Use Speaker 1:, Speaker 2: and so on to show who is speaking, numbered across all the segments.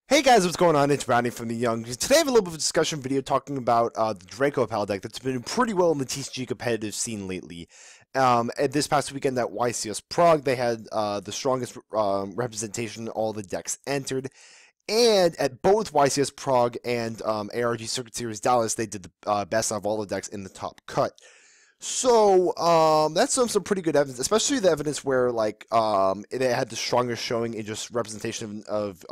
Speaker 1: Hey guys, what's going on? It's Brownie from the Young. Today I have a little bit of a discussion video talking about the Dracopal deck that's been pretty well in the TCG competitive scene lately. And this past weekend at YCS Prague, they had the strongest representation all the decks entered. And at both YCS Prague and ARG Circuit Series Dallas, they did the best out of all the decks in the top cut. So that's some pretty good evidence, especially the evidence where it had the strongest showing in just representation of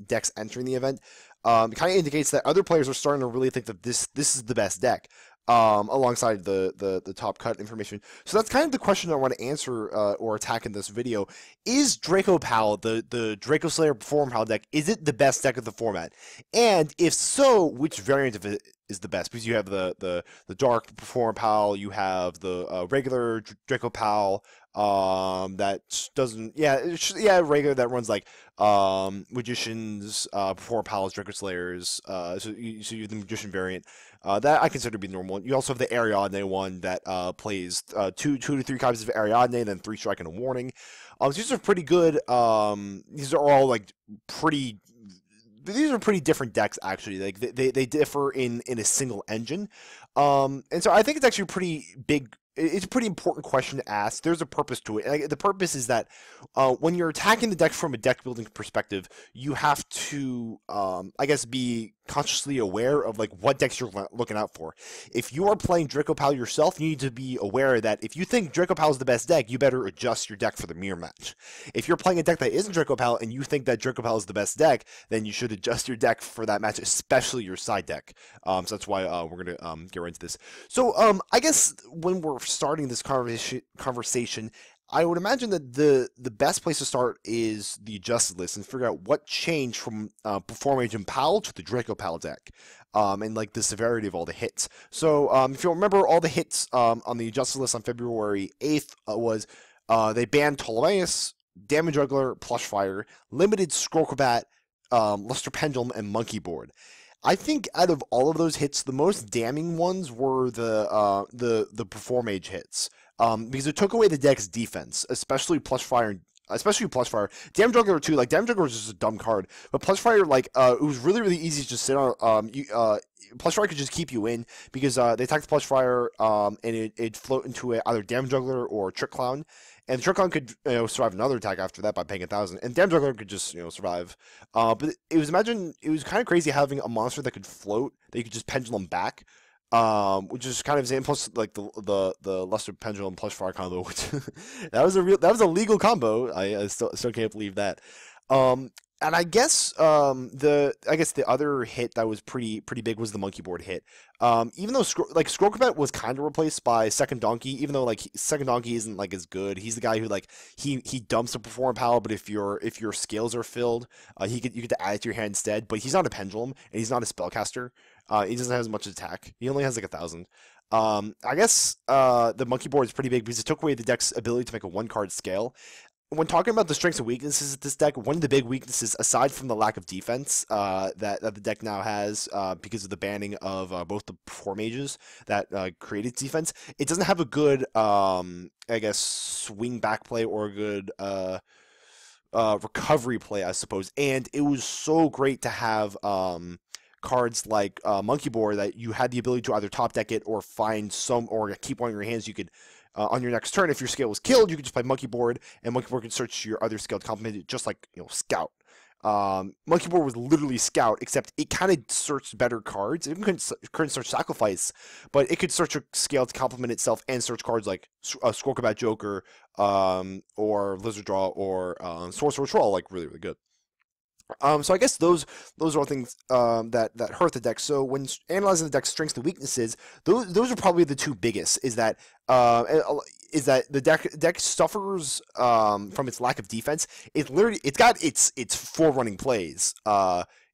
Speaker 1: decks entering the event. It kind of indicates that other players are starting to really think that this is the best deck. Alongside the top cut information. So that's kind of the question I want to answer or attack in this video. Is Dracopal, the Dracoslayer Performapal deck, is it the best deck of the format? And if so, which variant of it is the best? Because you have the Dark Performapal, you have the regular Dracopal, that doesn't, regular that runs like Magicians, Performapals, Dracoslayers, so you have the Magician variant. That I consider to be normal. You also have the Ariadne one that plays two to three copies of Ariadne, then 3 strike and a warning. So these are pretty good. These are all like pretty. These are pretty different decks actually. Like they differ in a single engine. And so I think it's actually pretty big. It's a pretty important question to ask. There's a purpose to it. And the purpose is that when you're attacking the deck from a deck building perspective, you have to, I guess, be consciously aware of like what decks you're looking out for. If you are playing Dracopal yourself, you need to be aware that if you think Dracopal is the best deck, you better adjust your deck for the mirror match. If you're playing a deck that isn't Dracopal and you think that Dracopal is the best deck, then you should adjust your deck for that match, especially your side deck. So that's why we're gonna get right into this. So I guess when we're starting this conversation, I would imagine that the best place to start is the adjusted list and figure out what changed from Performapal Pal to the Dracopal deck, and like the severity of all the hits. So if you remember, all the hits on the adjusted list on February 8th was they banned Ptolemaeus, Damage Juggler, Plushfire, limited Scrollcrobat, Luster Pendulum, and Monkey Board. I think out of all of those hits, the most damning ones were the Performage hits, because it took away the deck's defense, especially Plushfire. Damage Juggler too. Like Damage Juggler was just a dumb card, but Plushfire, like it was really easy to just sit on. Plushfire could just keep you in because they attacked the Plushfire, and it'd float into either Damage Juggler or Trick Clown. And the Trick Clown could survive another attack after that by paying 1,000, and Damage Juggler could just survive. But it was kind of crazy having a monster that could float that you could just pendulum back, which is kind of insane. Plus, like the Luster Pendulum Plushfire combo, which that was a legal combo. I still can't believe that. And I guess the other hit that was pretty big was the Monkey Board hit. Even though Scrollcrobat was kind of replaced by Second Donkey, even though like Second Donkey isn't like as good. He's the guy who like he dumps a Performapal, but if your scales are filled, you get to add it to your hand instead. But he's not a pendulum and he's not a spellcaster. He doesn't have as much attack. He only has like 1,000. I guess the Monkey Board is pretty big because it took away the deck's ability to make a 1-card scale. When talking about the strengths and weaknesses of this deck, one of the big weaknesses, aside from the lack of defense that the deck now has because of the banning of both the Performages that created defense, it doesn't have a good, I guess, swing back play or a good recovery play, I suppose. And it was so great to have cards like Monkey Board that you had the ability to either top deck it or find some or keep one in your hands. You could on your next turn, if your scale was killed, you could just play Monkey Board, and Monkey Board could search your other scale to complement it, just like Scout. Monkey Board was literally Scout, except it kind of searched better cards. It couldn't search Sacrifice, but it could search a scale to complement itself and search cards like Scrollcrobat Joker, or Lizard Draw, or Sorcerer Troll, like really good. So I guess those are all things that hurt the deck. So when analyzing the deck's strengths and weaknesses, those are probably the two biggest. Is that the deck suffers from its lack of defense. It's got its forerunning plays.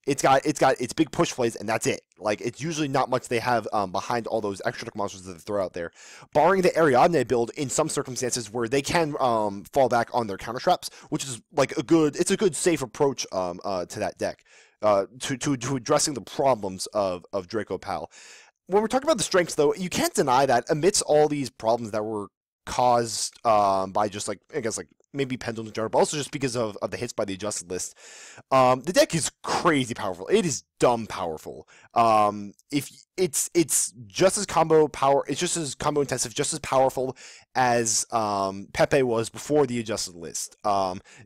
Speaker 1: It's got its big push plays, and that's it. Like, it's usually not much they have behind all those extra deck monsters that they throw out there. Barring the Ariadne build in some circumstances where they can fall back on their counter traps, which is like a good safe approach to that deck, to addressing the problems of Dracopal. When we're talking about the strengths, though, you can't deny that amidst all these problems that were caused by just like, I guess, like maybe Pendulum in general, but also just because of the hits by the adjusted list. The deck is crazy powerful. It is dumb powerful. If it's just as combo power, it's just as combo intensive, just as powerful as Pepe was before the adjusted list.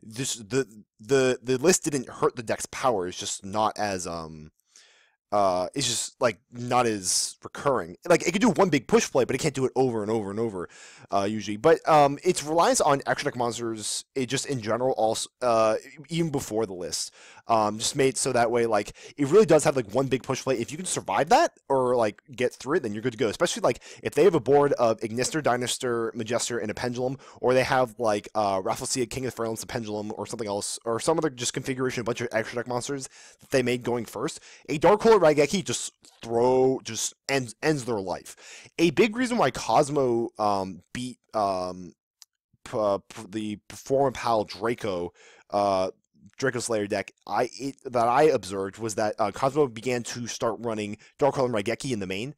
Speaker 1: Just the list didn't hurt the deck's power. It's just not as it's just like not as recurring. Like it can do one big push play, but it can't do it over and over and over, usually. But its reliance on extra deck monsters, it just in general, also even before the list, just made so that way like it really does have like one big push play. If you can survive that or like get through it, then you're good to go. Especially like if they have a board of Ignister, Dynastor, Majester, and a Pendulum, or they have like Rafflesia, King of Virulence, a Pendulum, or something else, or some other just configuration, a bunch of extra deck monsters that they made going first. A Darkhold Raigeki just ends their life. A big reason why Cosmo beat the Performapal Dracoslayer deck that I observed was that Cosmo began to start running Darkhold and Raigeki in the main,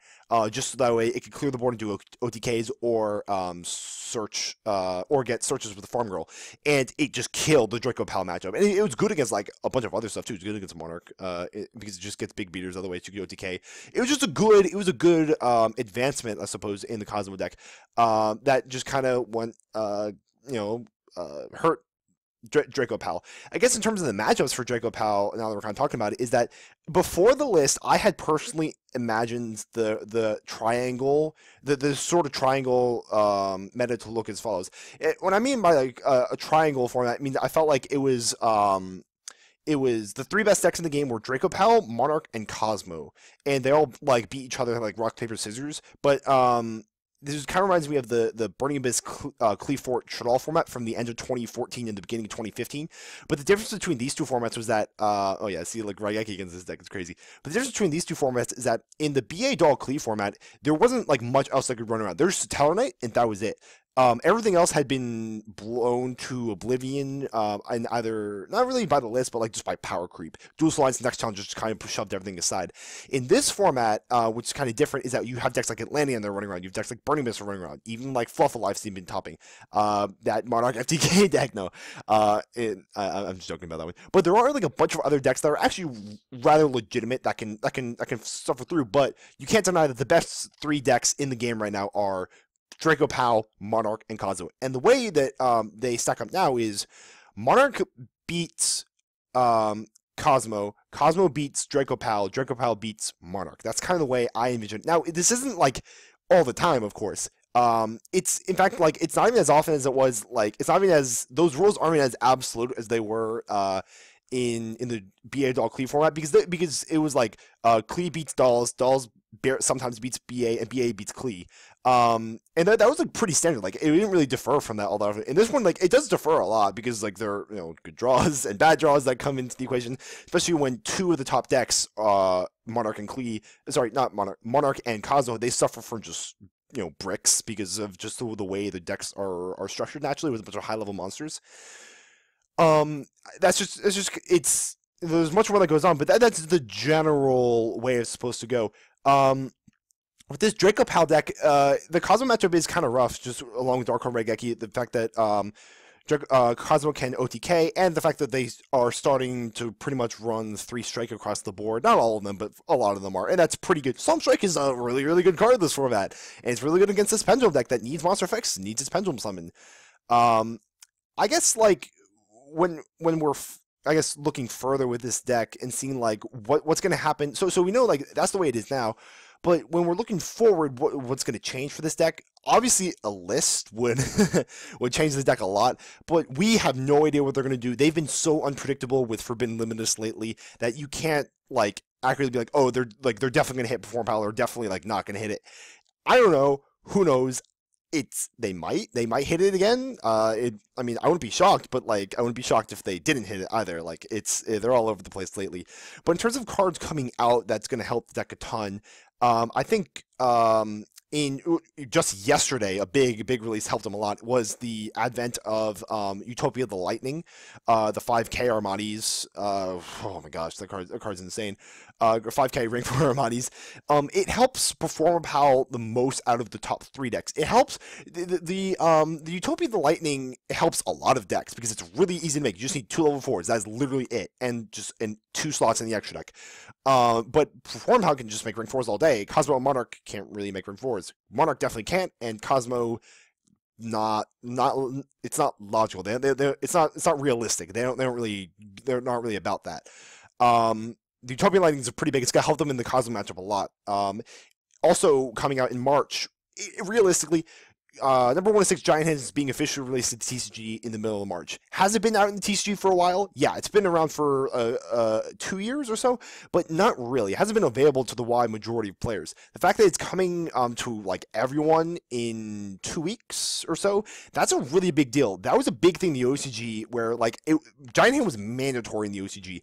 Speaker 1: just so that way it could clear the board and do OTKs or search or get searches with the Farm Girl, and it just killed the Dracopal matchup. And it was good against like a bunch of other stuff too. It was good against Monarch because it just gets big beaters otherwise you could OTK. It was a good advancement, I suppose, in the Cosmo deck that just kind of went hurt Dracopal. I guess in terms of the matchups for Dracopal, now that we're kind of talking about it, is that before the list, I had personally imagined the triangle, the sort of triangle meta to look as follows. What I mean by like a triangle format, I mean I felt like it was the three best decks in the game were Dracopal, Monarch, and Cosmo, and they all like beat each other like rock paper scissors. But this kind of reminds me of the Burning Abyss Cleefort Shadal format from the end of 2014 and the beginning of 2015. But the difference between these two formats was that, oh yeah, see, like Raigeki against this deck is crazy. But the difference between these two formats is that in the BA Doll Clee format, there wasn't like much else that could run around. There's Tellarknight, and that was it. Everything else had been blown to oblivion, and either not really by the list, but like just by power creep. Dual Alliance Next Challenge just kind of shoved everything aside. In this format, which is kind of different, is that you have decks like Atlantean that are running around. You have decks like Burning Mist running around. Even like Fluff Alive's been topping. That Monarch FTK deck, no. I'm just joking about that one. But there are like a bunch of other decks that are actually rather legitimate that can suffer through. But you can't deny that the best three decks in the game right now are Dracopal, Monarch, and Cosmo. And the way that they stack up now is Monarch beats Cosmo, Cosmo beats Dracopal, Dracopal beats Monarch. That's kind of the way I envision it. Now, this isn't like all the time, of course. It's in fact like it's not even as often as it was. Like it's not even as those rules aren't even as absolute as they were in the BA Doll Clee format because it was like Clee beats Dolls, Dolls sometimes beats BA, and BA beats Clee. And that was like pretty standard. Like it didn't really differ from that all that often. In this one, like it does differ a lot because like there are good draws and bad draws that come into the equation, especially when two of the top decks, Monarch and Clee, sorry, not Monarch, Monarch and Cosmo, they suffer from just bricks because of just the way the decks are structured naturally with a bunch of high level monsters. There's much more that goes on, but that's the general way it's supposed to go. With this Dracopal deck, the Cosmo matchup is kind of rough, just along with Darkhold Raigeki. The fact that Cosmo can OTK, and the fact that they are starting to pretty much run 3 strike across the board. Not all of them, but a lot of them are, and that's pretty good. Storm Strike is a really, really good card in this format, and it's really good against this Pendulum deck that needs monster effects, needs its Pendulum summon. I guess like when we're looking further with this deck and seeing like what's going to happen. So we know like that's the way it is now. But when we're looking forward, what's going to change for this deck? Obviously, a list would would change the deck a lot, but we have no idea what they're going to do. They've been so unpredictable with Forbidden Limitless lately that you can't like accurately be like, oh, they're definitely going to hit Performapal or definitely like not going to hit it. I don't know. Who knows? They might hit it again. I mean, I wouldn't be shocked, but like I wouldn't be shocked if they didn't hit it either. Like they're all over the place lately. But in terms of cards coming out, that's going to help the deck a ton. I think in just yesterday, a big release helped him a lot. Was the advent of Utopia the Lightning, the 5K Armanis. Oh my gosh, the card's insane. 5K Ring for Armanis. It helps Performapal the most out of the top 3 decks. It helps the Utopia the Lightning. It helps a lot of decks because it's really easy to make. You just need 2 level 4s. That's literally it, and 2 slots in the extra deck. But Performapal can just make ring 4s all day. Cosmo and Monarch can't really make ring 4s. Monarch definitely can't, and Cosmo it's not logical. It's not realistic. They're not really about that. The Utopian Lightning is pretty big. It's gonna help them in the Cosmo matchup a lot. Also coming out in March, realistically, number 1-6 Giant Hand is being officially released to the TCG in the middle of March. Has it been out in the TCG for a while? Yeah, it's been around for 2 years or so, but not really. It hasn't been available to the wide majority of players. The fact that it's coming to like everyone in 2 weeks or so, that's a really big deal. That was a big thing in the OCG where like Giant Hand was mandatory in the OCG.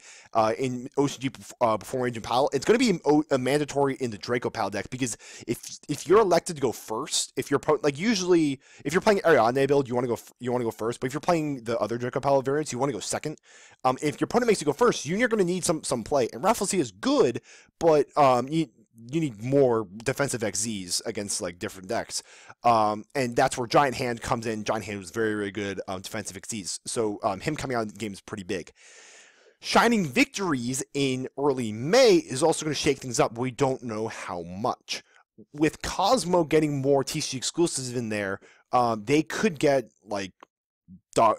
Speaker 1: In OCG before Agent Pal, it's going to be a mandatory in the Dracopal deck because if you're elected to go first, if you're like usually if you're playing Ariadne build, you want to go first. But if you're playing the other Dracopal variants, you want to go second. If your opponent makes you go first, you're going to need some play. And Raffle C is good, but you need more defensive XZs against like different decks. And that's where Giant Hand comes in. Giant Hand was very good defensive XZs. So him coming out in the game is pretty big. Shining Victories in early May is also going to shake things up. We don't know how much. With Cosmo getting more TCG exclusives in there, they could get like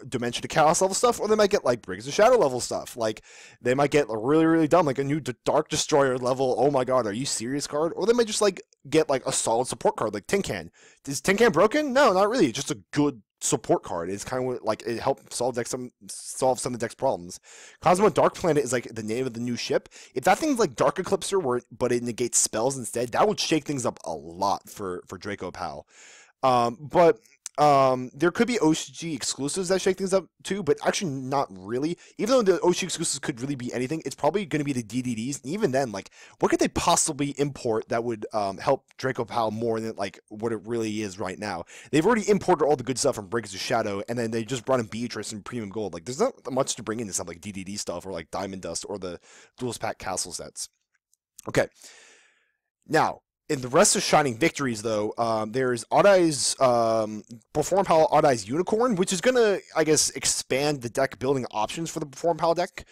Speaker 1: Dimension to Chaos level stuff, or they might get like Briggs of Shadow level stuff. Like they might get really dumb, like a new Dark Destroyer level. Oh my god, are you serious card? Or they might just like get like a solid support card like Tin Can. Is Tin Can broken? No, not really. It's just a good support card. It's kind of like it helps solve some of the deck's problems. Cosmo Dark Planet is like the name of the new ship. If that thing's like Dark Eclipser, but it negates spells instead, that would shake things up a lot for Dracopal. But there could be OCG exclusives that shake things up too, but actually not really. Even though the OCG exclusives could really be anything, it's probably going to be the DDDs. And even then, like, what could they possibly import that would help Dracopal more than like what it really is right now? They've already imported all the good stuff from Briggs of Shadow, and then they just brought in Beatrice and Premium Gold. Like, there's not much to bring into something like DDD stuff or like Diamond Dust or the Duelist Pack Castle sets. Okay, now. In the rest of Shining Victories, though, there's Odd-Eye's Performapal Odd-Eye's Unicorn, which is going to, I guess, expand the deck building options for the Performapal deck.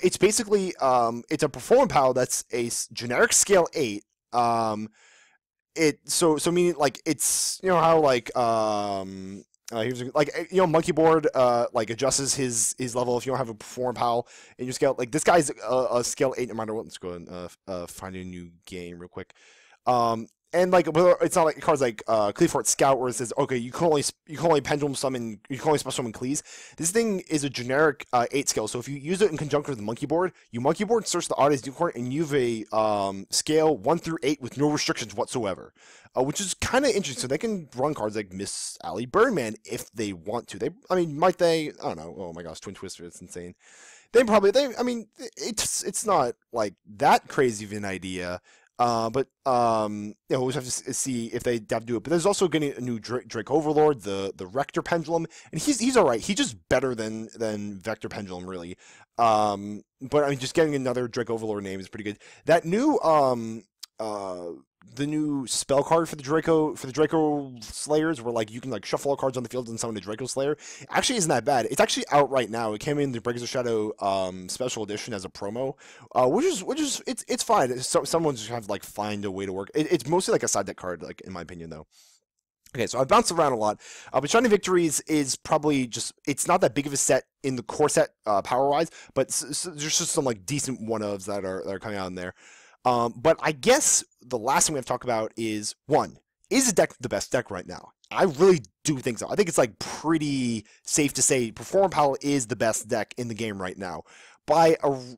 Speaker 1: It's basically, it's a Performapal that's a generic scale 8. So meaning, like, it's, you know, how, like, here's like, you know, Monkey Board like adjusts his level if you don't have a Performapal in your scale. Like, this guy's a scale 8 no matter what. Let's go and find a new game real quick. And like it's not like cards like Cleefort Scout where it says okay you can only pendulum summon, you can only special summon Cleese. This thing is a generic 8 scale, so if you use it in conjunction with the Monkey Board, you Monkey Board search the Odd-Eye's Unicorn and you have a scale 1 through 8 with no restrictions whatsoever, which is kind of interesting. So they can run cards like Miss Alley Birdman if they want to. Might they? I don't know. Oh my gosh, Twin Twister, it's insane. I mean, it's not like that crazy of an idea. But you know, we'll have to see if they have to do it. But there's also getting a new Drake Overlord, the Rector Pendulum, and he's all right. He's just better than Vector Pendulum, really. But I mean, just getting another Drake Overlord name is pretty good. That new the new spell card for the Dracoslayers, where like you can like shuffle all cards on the field and summon a Dracoslayer, actually isn't that bad. It's actually out right now. It came in the Briggs of Shadow special edition as a promo, which is it's fine. Someone's just have to like find a way to work. It's mostly like a side deck card, like in my opinion, though. Okay, so I've bounced around a lot, but Shining Victories is probably just, it's not that big of a set in the core set power-wise, but there's just some like decent one-ofs that are coming out in there. But I guess the last thing we have to talk about is, one, is the deck the best deck right now? I really do think so. I think it's like pretty safe to say Performapal is the best deck in the game right now. By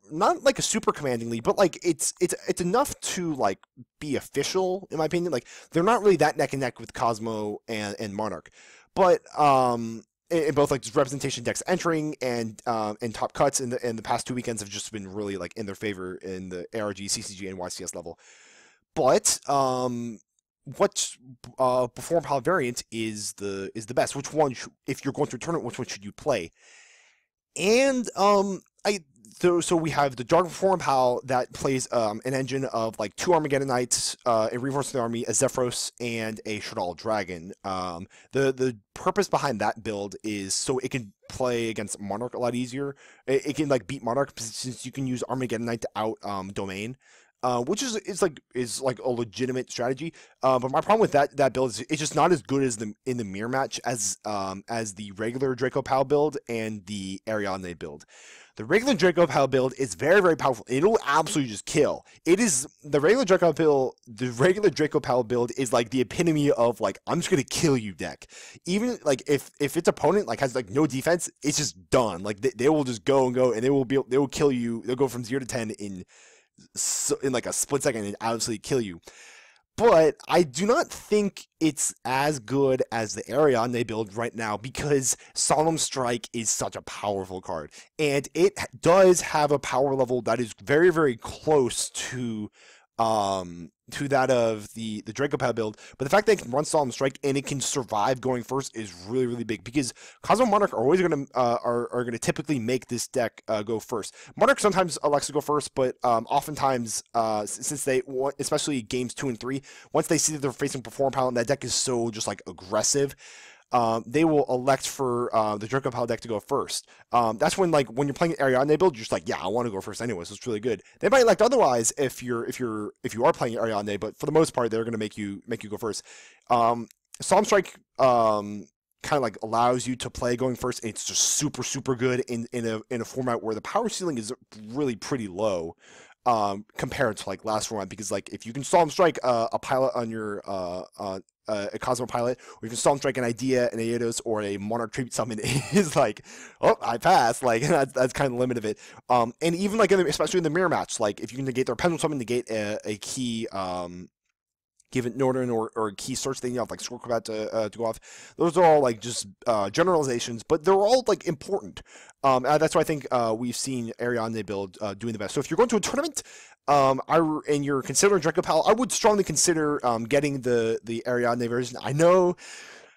Speaker 1: not like a super commanding lead, but like it's enough to like be official in my opinion. Like they're not really that neck and neck with Cosmo and Monarch, but in both like just representation decks entering and top cuts in the past 2 weekends have just been really like in their favor in the ARG, CCG, and YCS level. But what Performapal variant is the best? Which one, if you're going to a tournament, which one should you play? And so we have the Dark Performapal that plays an engine of like 2 Armageddon Knights, a Reinforced Army, a Zephyros, and a Shadal Dragon. The purpose behind that build is so it can play against Monarch a lot easier. It can like beat Monarch since you can use Armageddon Knight to out domain. Which is like a legitimate strategy. But my problem with that build is it's just not as good as in the mirror match as the regular Dracopal build and the Ariadne build. The regular Dracopal build is very, very powerful. It'll absolutely just kill. It is the regular Dracopal build is like the epitome of like I'm just gonna kill you deck. Even like if its opponent like has like no defense, it's just done. Like they will just go and go and they will kill you. They'll go from 0 to 10 in like a split second and absolutely kill you. But I do not think it's as good as the Ariadne build right now because Solemn Strike is such a powerful card. And it does have a power level that is very, very close to that of the Dracopal build, but the fact that it can run Solemn Strike and it can survive going first is really, really big because Cosmo Monarch are always gonna are gonna typically make this deck go first. Monarch sometimes elects to go first, but oftentimes since they especially games 2 and 3, once they see that they're facing Performapal and that deck is so just like aggressive, they will elect for the Dracopal deck to go first. That's when like when you're playing Ariadne build, you're just like, yeah, I want to go first anyway, so it's really good. They might elect otherwise if you are playing Ariadne, but for the most part, they're going to make you go first. Solemn Strike kind of like allows you to play going first. And it's just super, super good in a format where the power ceiling is really pretty low. Compared to like last format, because like if you can Solemn Strike a pilot on your a Cosmo pilot, or you can Solemn Strike an Idea, an Aedos, or a Monarch Tribute Summon is like, oh, I pass. Like that's kind of the limit of it. And even like especially in the mirror match, like if you can negate their Pendulum Summon, negate a key given Northern or key search thing, you have like Score Combat to go off. Those are all like just generalizations, but they're all like important. That's why I think we've seen Ariadne build doing the best. So if you're going to a tournament, and you're considering Dracopal, I would strongly consider getting the Ariadne version. I know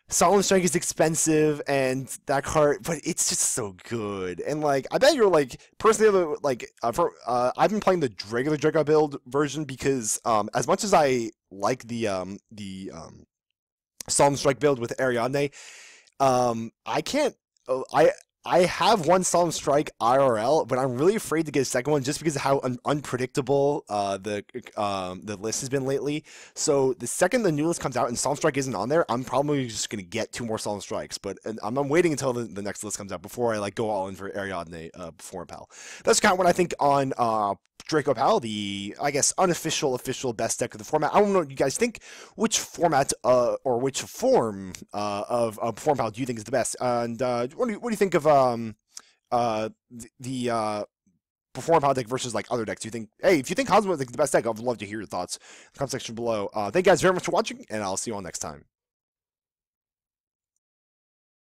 Speaker 1: Solemn Strike is expensive and that card, but it's just so good. And like, I bet you're like personally like I've been playing the regular Draco build version because as much as I like the Solemn Strike build with Ariadne, I can't. I have one Solemn Strike IRL, but I'm really afraid to get a second one just because of how unpredictable the list has been lately. So the second the new list comes out and Solemn Strike isn't on there, I'm probably just gonna get 2 more Solemn Strikes. But I'm waiting until the next list comes out before I like go all in for Ariadne Performapal. That's kind of what I think on Dracopal, the I guess unofficial official best deck of the format. I don't know what you guys think. Which format or which form of Performapal do you think is the best? And what do you think of the Performapal deck versus like other decks? Do you think, hey, if you think Cosmo is like the best deck, I'd love to hear your thoughts in the comment section below. Thank you guys very much for watching, and I'll see you all next time.